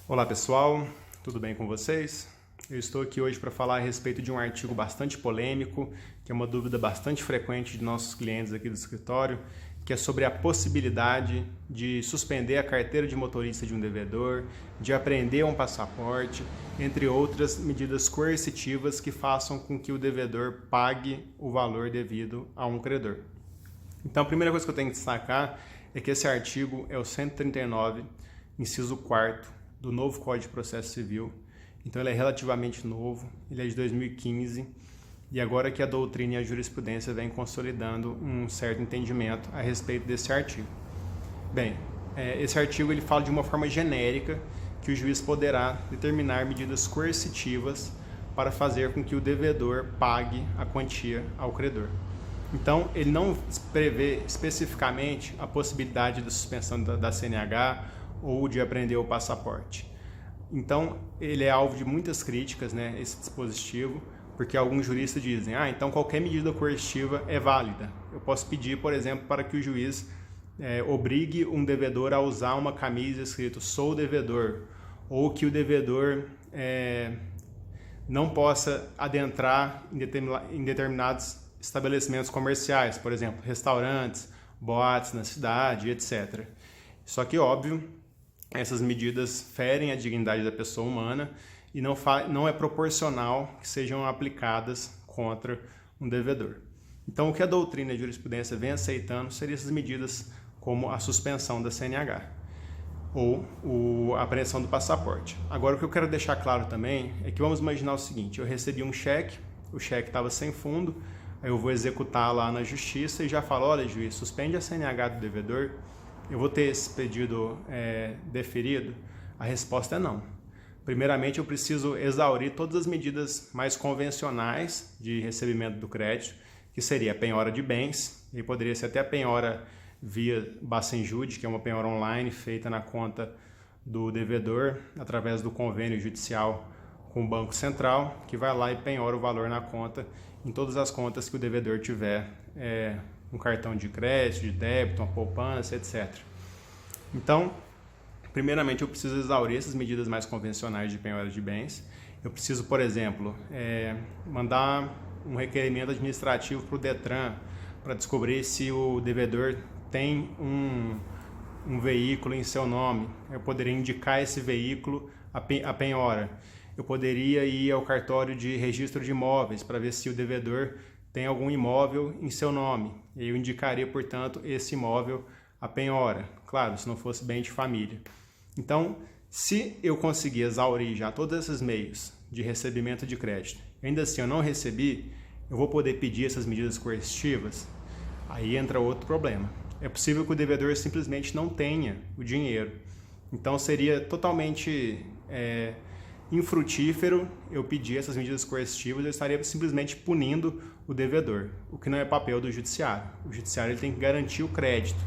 Olá pessoal, tudo bem com vocês? Eu estou aqui hoje para falar a respeito de um artigo bastante polêmico, que é uma dúvida bastante frequente de nossos clientes aqui do escritório, que é sobre a possibilidade de suspender a carteira de motorista de um devedor, de apreender um passaporte, entre outras medidas coercitivas que façam com que o devedor pague o valor devido a um credor. Então a primeira coisa que eu tenho que destacar é que esse artigo é o 139, inciso 4º, do novo Código de Processo Civil. Então ele é relativamente novo, ele é de 2015 e agora que a doutrina e a jurisprudência vêm consolidando um certo entendimento a respeito desse artigo. Bem, esse artigo ele fala de uma forma genérica que o juiz poderá determinar medidas coercitivas para fazer com que o devedor pague a quantia ao credor. Então, ele não prevê especificamente a possibilidade de suspensão da CNH ou de apreender o passaporte. Então, ele é alvo de muitas críticas, né, esse dispositivo, porque alguns juristas dizem, então qualquer medida coercitiva é válida. Eu posso pedir, por exemplo, para que o juiz obrigue um devedor a usar uma camisa escrito "sou devedor", ou que o devedor não possa adentrar em determinados estabelecimentos comerciais, por exemplo, restaurantes, boates na cidade, etc. Só que, óbvio, essas medidas ferem a dignidade da pessoa humana e não é proporcional que sejam aplicadas contra um devedor. Então, o que a doutrina e a jurisprudência vem aceitando seriam essas medidas como a suspensão da CNH ou a apreensão do passaporte. Agora, o que eu quero deixar claro também é que vamos imaginar o seguinte: eu recebi um cheque, o cheque estava sem fundo, aí eu vou executar lá na justiça e já falo, olha, juiz, suspende a CNH do devedor, eu vou ter esse pedido deferido? A resposta é não. Primeiramente, eu preciso exaurir todas as medidas mais convencionais de recebimento do crédito, que seria a penhora de bens, e poderia ser até a penhora via Bacenjude, que é uma penhora online feita na conta do devedor, através do convênio judicial com o Banco Central, que vai lá e penhora o valor na conta, em todas as contas que o devedor tiver, um cartão de crédito, de débito, uma poupança, etc. Então, primeiramente eu preciso exaurir essas medidas mais convencionais de penhora de bens. Eu preciso, por exemplo, mandar um requerimento administrativo para o Detran para descobrir se o devedor tem um veículo em seu nome. Eu poderia indicar esse veículo a penhora. Eu poderia ir ao cartório de registro de imóveis para ver se o devedor tem algum imóvel em seu nome. E eu indicaria, portanto, esse imóvel a penhora. Claro, se não fosse bem de família. Então, se eu conseguir exaurir já todos esses meios de recebimento de crédito, ainda assim eu não recebi, eu vou poder pedir essas medidas coercitivas? Aí entra outro problema. É possível que o devedor simplesmente não tenha o dinheiro. Então, seria totalmente infrutífero eu pedir essas medidas coercitivas, eu estaria simplesmente punindo o devedor, o que não é papel do judiciário. O judiciário ele tem que garantir o crédito.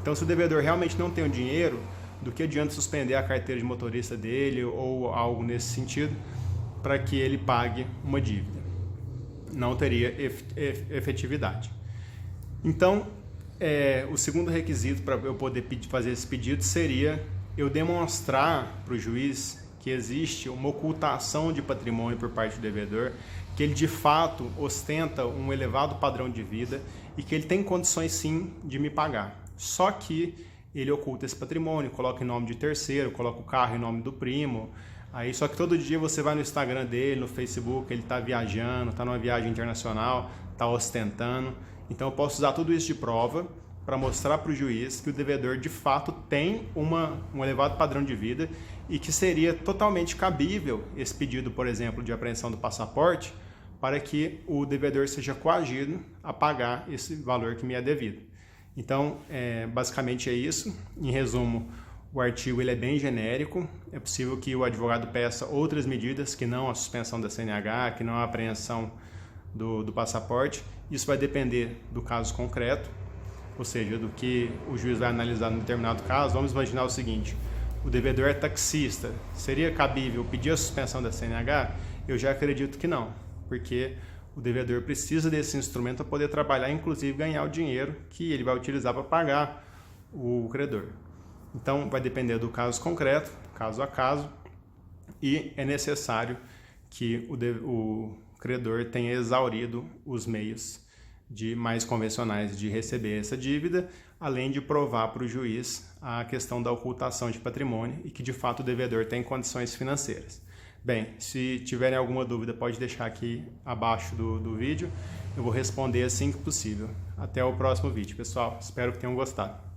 Então, se o devedor realmente não tem o dinheiro, do que adianta suspender a carteira de motorista dele ou algo nesse sentido para que ele pague uma dívida? Não teria efetividade. Então, o segundo requisito para eu poder fazer esse pedido seria eu demonstrar para o juiz que existe uma ocultação de patrimônio por parte do devedor, que ele de fato ostenta um elevado padrão de vida e que ele tem condições sim de me pagar. Só que ele oculta esse patrimônio, coloca em nome de terceiro, coloca o carro em nome do primo. Aí só que todo dia você vai no Instagram dele, no Facebook, ele está viajando, está numa viagem internacional, está ostentando. Então eu posso usar tudo isso de prova para mostrar para o juiz que o devedor de fato tem um elevado padrão de vida e que seria totalmente cabível esse pedido, por exemplo, de apreensão do passaporte, para que o devedor seja coagido a pagar esse valor que me é devido. Então, basicamente é isso. Em resumo, o artigo ele é bem genérico. É possível que o advogado peça outras medidas que não a suspensão da CNH, que não a apreensão do passaporte. Isso vai depender do caso concreto, ou seja, do que o juiz vai analisar em determinado caso. Vamos imaginar o seguinte: o devedor é taxista. Seria cabível pedir a suspensão da CNH? Eu já acredito que não, porque o devedor precisa desse instrumento para poder trabalhar, inclusive ganhar o dinheiro que ele vai utilizar para pagar o credor. Então, vai depender do caso concreto, caso a caso, e é necessário que o credor tenha exaurido os meios mais convencionais de receber essa dívida, além de provar para o juiz a questão da ocultação de patrimônio e que, de fato, o devedor tem condições financeiras. Bem, se tiverem alguma dúvida, pode deixar aqui abaixo do vídeo. Eu vou responder assim que possível. Até o próximo vídeo, pessoal. Espero que tenham gostado.